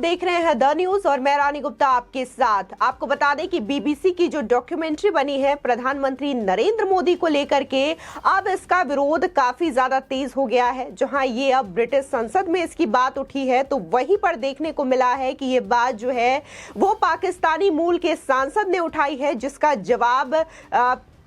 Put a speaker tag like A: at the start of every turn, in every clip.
A: देख रहे हैं द न्यूज और मैं रानी गुप्ता आपके साथ। आपको बता दें कि बीबीसी की जो डॉक्यूमेंट्री बनी है प्रधानमंत्री नरेंद्र मोदी को लेकर के, अब इसका विरोध काफी ज्यादा तेज हो गया है। जहां ये अब ब्रिटिश संसद में इसकी बात उठी है तो वहीं पर देखने को मिला है कि ये बात जो है वो पाकिस्तानी मूल के सांसद ने उठाई है, जिसका जवाब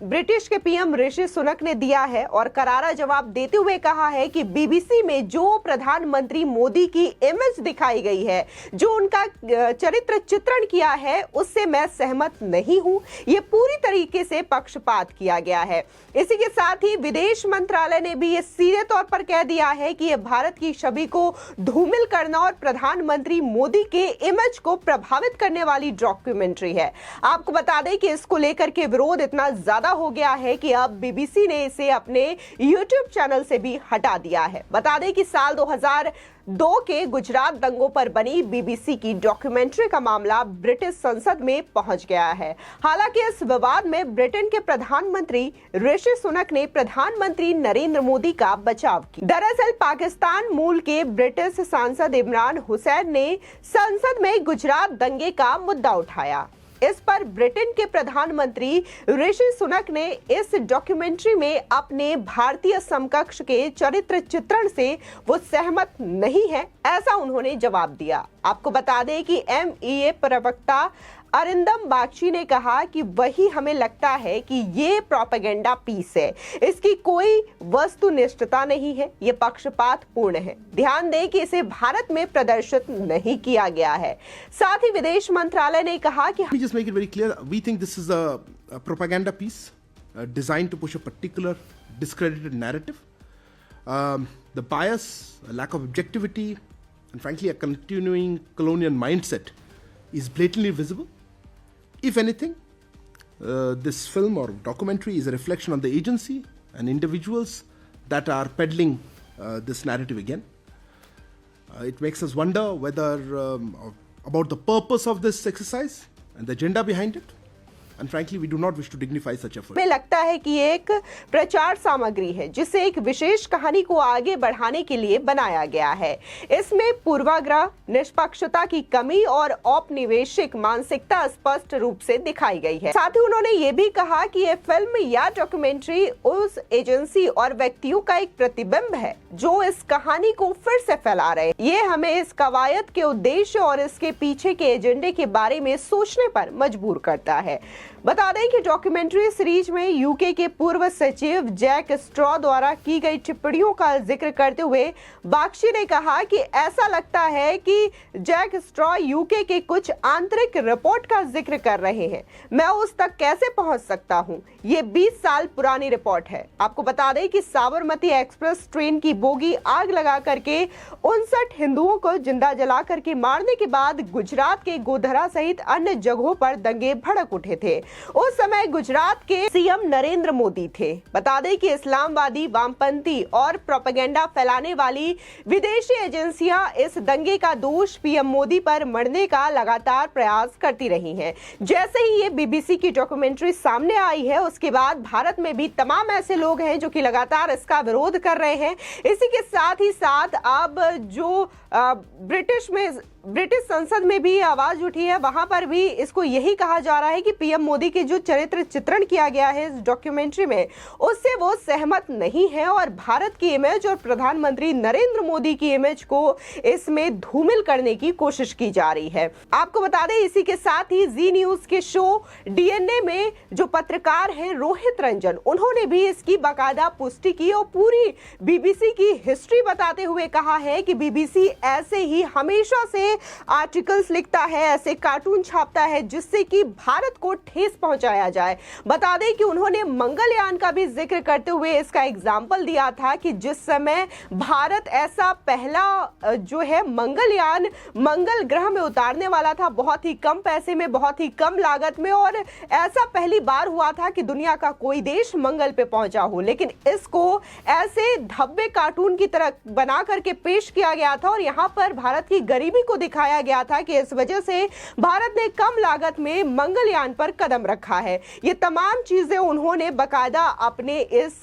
A: ब्रिटिश के पीएम ऋषि सुनक ने दिया है और करारा जवाब देते हुए कहा है कि बीबीसी में जो प्रधानमंत्री मोदी की इमेज दिखाई गई है, जो उनका चरित्र चित्रण किया है, उससे मैं सहमत नहीं हूं। ये पूरी तरीके से पक्षपात किया गया है। इसी के साथ ही विदेश मंत्रालय ने भी ये सीधे तौर पर कह दिया है कि ये भारत की छवि को धूमिल करना और प्रधानमंत्री मोदी के इमेज को प्रभावित करने वाली डॉक्यूमेंट्री है। आपको बता दें कि इसको लेकर के विरोध इतना ज्यादा हो गया है कि अब बीबीसी ने इसे अपने यूट्यूब चैनल से भी हटा दिया है। बता दें कि साल 2002 के गुजरात दंगों पर बनी बीबीसी की डॉक्यूमेंट्री का मामला ब्रिटिश संसद में पहुंच गया है। हालांकि इस विवाद में ब्रिटेन के प्रधानमंत्री ऋषि सुनक ने प्रधानमंत्री नरेंद्र मोदी का बचाव किया। दरअसल पाकिस्तान मूल के ब्रिटिश सांसद इमरान हुसैन ने संसद में गुजरात दंगे का मुद्दा उठाया। इस पर ब्रिटेन के प्रधानमंत्री ऋषि सुनक ने इस डॉक्यूमेंट्री में अपने भारतीय समकक्ष के चरित्र चित्रण से वो सहमत नहीं है, ऐसा उन्होंने जवाब दिया। आपको बता दें कि MEA प्रवक्ता अरिंदम बागची ने कहा कि वही हमें लगता है कि ये प्रोपेगेंडा पीस है, इसकी कोई वस्तुनिष्ठता नहीं है, ये पक्षपात पूर्ण है। ध्यान दें कि इसे भारत में प्रदर्शित नहीं किया गया है। साथ ही विदेश मंत्रालय ने कहा कि
B: Let me just make it very clear. We think this is a propaganda piece designed to push a particular discredited narrative. The bias, a lack of objectivity, and frankly, a continuing colonial mindset is blatantly visible. If anything, this film or documentary is a reflection on the agency and individuals that are peddling this narrative again. It makes us wonder whether about the purpose of this exercise and the agenda behind it. And frankly, we do not wish to dignify such effort.
A: हमें लगता है कि ये एक प्रचार सामग्री है जिसे एक विशेष कहानी को आगे बढ़ाने के लिए बनाया गया है। इसमें पूर्वाग्रह, निष्पक्षता की कमी और औपनिवेशिक मानसिकता स्पष्ट रूप से दिखाई गई है। साथ ही उन्होंने ये भी कहा कि ये फिल्म या डॉक्यूमेंट्री उस एजेंसी और व्यक्तियों का एक प्रतिबिंब है जो इस कहानी को फिर से फैला रहे हैं। ये हमें इस कवायद के उद्देश्य और इसके पीछे के एजेंडे के बारे में सोचने पर मजबूर करता है। बता दें कि डॉक्यूमेंट्री सीरीज में यूके के पूर्व सचिव जैक स्ट्रॉ द्वारा की गई टिप्पणियों का जिक्र करते हुए बागची ने कहा कि ऐसा लगता है कि जैक स्ट्रॉ यूके के कुछ आंतरिक रिपोर्ट का जिक्र कर रहे हैं। मैं उस तक कैसे पहुंच सकता हूं? ये 20 साल पुरानी रिपोर्ट है। आपको बता दें कि साबरमती एक्सप्रेस ट्रेन की बोगी आग लगा करके 59 हिंदुओं को जिंदा जला करके मारने के बाद गुजरात के गोधरा सहित अन्य जगहों पर दंगे भड़क उठे थे। उस समय गुजरात के सीएम नरेंद्र मोदी थे। बता दें कि इस्लामवादी, वामपंथी और प्रोपेगेंडा फैलाने वाली विदेशी एजेंसियां इस दंगे का दोष पीएम मोदी पर मढ़ने का लगातार प्रयास करती रही हैं। जैसे ही ये बीबीसी की डॉक्यूमेंट्री सामने आई है, उसके बाद भारत में भी तमाम ऐसे लोग हैं जो कि लगातार इसका विरोध कर रहे हैं। इसी के साथ ही साथ अब जो ब्रिटिश संसद में भी आवाज उठी है, वहां पर भी इसको यही कहा जा रहा है कि पीएम मोदी के जो चरित्र चित्रण किया गया है इस डॉक्यूमेंट्री में, उससे वो सहमत नहीं है और भारत की इमेज और प्रधानमंत्री नरेंद्र मोदी की इमेज को इसमें धूमिल करने की कोशिश की जा रही है। आपको बता दें इसी के साथ ही जी न्यूज के शो DNA में जो पत्रकार हैं रोहित रंजन, उन्होंने भी इसकी बाकायदा पुष्टि की और पूरी बीबीसी की हिस्ट्री बताते हुए कहा है कि बीबीसी ऐसे ही हमेशा से आर्टिकल्स लिखता है, ऐसे कार्टून छापता है जिससे कि भारत को ठेस पहुंचाया जाए। बता दें कि उन्होंने मंगलयान का भी जिक्र करते हुए इसका एग्जाम्पल दिया था कि जिस समय भारत ऐसा पहला जो है मंगलयान मंगल ग्रह में उतारने वाला था, बहुत ही कम पैसे में, बहुत ही कम लागत में, और ऐसा पहली बार हुआ था कि दुनिया का कोई देश मंगल पे पहुंचा हो, लेकिन इसको ऐसे धब्बे कार्टून की तरह बना करके पेश किया गया था और यहाँ पर भारत की गरीबी को दिखाया गया था कि इस वजह से भारत ने कम लागत में मंगलयान पर कदम रखा है। ये तमाम चीजें उन्होंने बकायदा अपने इस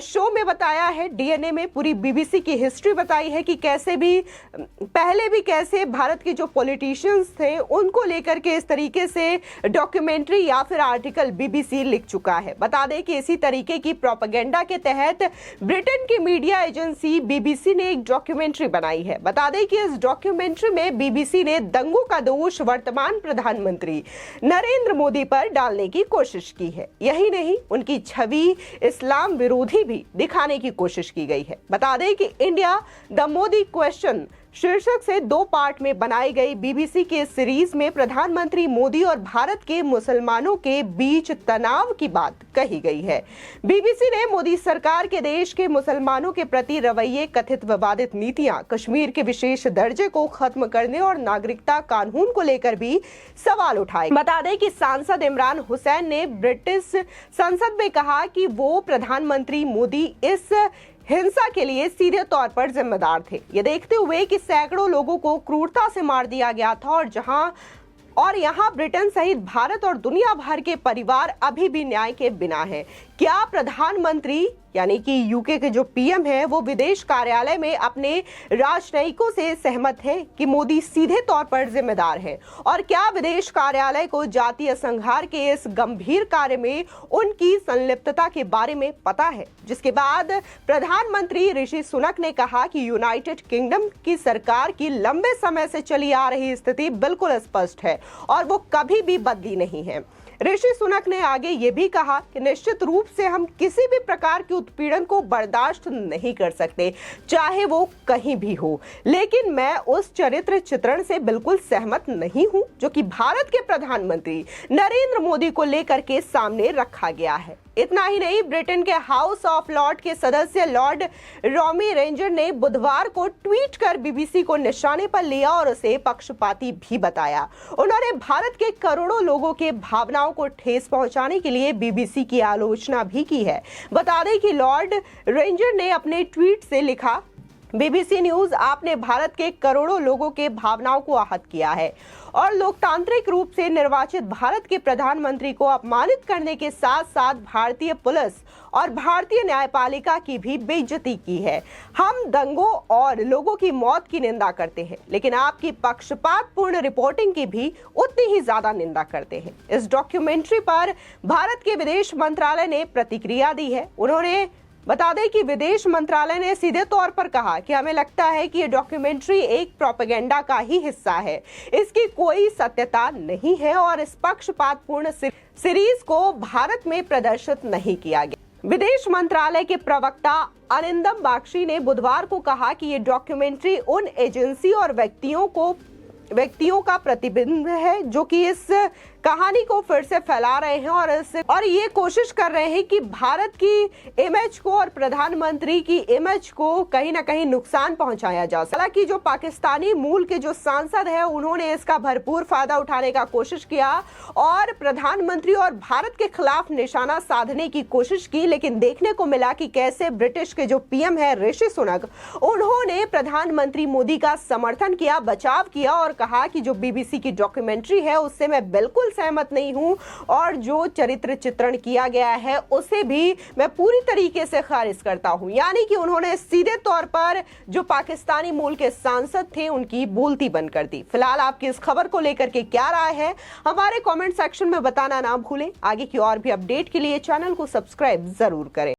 A: शो में बताया है। डीएनए में पूरी बीबीसी की हिस्ट्री बताई है कि कैसे भी पहले भी कैसे भारत के जो पॉलिटिशियंस थे उनको लेकर के इस तरीके से डॉक्यूमेंट्री या फिर आर्टिकल बीबीसी लिख चुका है। बता दें कि इसी तरीके की प्रोपेगेंडा के तहत ब्रिटेन की मीडिया एजेंसी बीबीसी ने एक डॉक्यूमेंट्री बनाई है। बता दें कि इस डॉक्यूमेंट्री में बीबीसी ने दंगों का दोष वर्तमान प्रधानमंत्री नरेंद्र मोदी पर डालने की कोशिश की है। यही नहीं, उनकी छवि इस्लाम विरोधी भी दिखाने की कोशिश की गई है। बता दें कि इंडिया द मोदी क्वेश्चन शीर्षक से 2 पार्ट में बनाई गई बीबीसी के सीरीज में प्रधानमंत्री मोदी और भारत के मुसलमानों के बीच तनाव की बात कही गई है। बीबीसी ने मोदी सरकार के देश के मुसलमानों के प्रति रवैये, कथित विवादित नीतियां, कश्मीर के विशेष दर्जे को खत्म करने और नागरिकता कानून को लेकर भी सवाल उठाए। बता दें कि सांसद इमरान हुसैन ने ब्रिटिश संसद में कहा कि वो प्रधानमंत्री मोदी इस हिंसा के लिए सीधे तौर पर जिम्मेदार थे। ये देखते हुए कि सैकड़ों लोगों को क्रूरता से मार दिया गया था और यहाँ ब्रिटेन सहित भारत और दुनिया भर के परिवार अभी भी न्याय के बिना हैं। क्या प्रधानमंत्री यानी कि यूके के जो पीएम है वो विदेश कार्यालय में अपने राजनयिकों से सहमत है कि मोदी सीधे तौर पर जिम्मेदार है? और क्या विदेश कार्यालय को जातीय संघार के इस गंभीर कार्य में उनकी संलिप्तता के बारे में पता है? जिसके बाद प्रधानमंत्री ऋषि सुनक ने कहा कि यूनाइटेड किंगडम की सरकार की लंबे समय से चली आ रही स्थिति बिल्कुल स्पष्ट है और वो कभी भी बदली नहीं है। ऋषि सुनक ने आगे ये भी कहा कि निश्चित रूप से हम किसी भी प्रकार के उत्पीड़न को बर्दाश्त नहीं कर सकते, चाहे वो कहीं भी हो। लेकिन मैं उस चरित्र चित्रण से बिल्कुल सहमत नहीं हूं जो कि भारत के प्रधानमंत्री नरेंद्र मोदी को लेकर के सामने रखा गया है। इतना ही नहीं, ब्रिटेन के हाउस ऑफ लॉर्ड के सदस्य लॉर्ड रॉमी रेंजर ने बुधवार को ट्वीट कर बीबीसी को निशाने पर लिया और उसे पक्षपाती भी बताया। उन्होंने भारत के करोड़ों लोगों के भावनाओं को ठेस पहुंचाने के लिए बीबीसी की आलोचना भी की है। बता दें कि लॉर्ड रेंजर ने अपने ट्वीट से लिखा, बीबीसी न्यूज आपने भारत के करोड़ों लोगों के भावनाओं को आहत किया है और लोकतांत्रिक रूप से निर्वाचित भारत के प्रधानमंत्री को अपमानित करने के साथ साथ भारतीय पुलिस और भारतीय न्यायपालिका की भी बेइज्जती की है। हम दंगों और लोगों की मौत की निंदा करते हैं, लेकिन आपकी पक्षपातपूर्ण रिपोर्टिंग की भी उतनी ही ज्यादा निंदा करते हैं। इस डॉक्यूमेंट्री पर भारत के विदेश मंत्रालय ने प्रतिक्रिया दी है। उन्होंने बता दें कि विदेश मंत्रालय ने सीधे तौर पर कहा कि हमें लगता है कि ये डॉक्यूमेंट्री एक प्रोपेगेंडा का ही हिस्सा है, इसकी कोई सत्यता नहीं है और इस पक्षपातपूर्ण सीरीज को भारत में प्रदर्शित नहीं किया गया। विदेश मंत्रालय के प्रवक्ता अरिंदम बागची ने बुधवार को कहा कि ये डॉक्यूमेंट्री उन एजेंसी और व्यक्तियों का प्रतिबिंब है जो कि इस कहानी को फिर से फैला रहे हैं और ये कोशिश कर रहे हैं कि भारत की इमेज को और प्रधानमंत्री की इमेज को कहीं ना कहीं नुकसान पहुंचाया जा सके। हालांकि जो पाकिस्तानी मूल के जो सांसद है उन्होंने इसका भरपूर फायदा उठाने का कोशिश किया और प्रधानमंत्री और भारत के खिलाफ निशाना साधने की कोशिश की, लेकिन देखने को मिला कि कैसे ब्रिटिश के जो पीएम है ऋषि सुनक, उन्होंने प्रधानमंत्री मोदी का समर्थन किया, बचाव किया और कहा कि जो बीबीसी की डॉक्यूमेंट्री है उससे मैं बिल्कुल सहमत नहीं हूं और जो चरित्र चित्रण किया गया है उसे भी मैं पूरी तरीके से खारिज करता हूं। यानी कि उन्होंने सीधे तौर पर जो पाकिस्तानी मूल के सांसद थे उनकी बोलती बंद कर दी। फिलहाल आपकी इस खबर को लेकर के क्या राय है हमारे कमेंट सेक्शन में बताना ना भूलें। आगे की और भी अपडेट के लिए चैनल को सब्सक्राइब जरूर करें।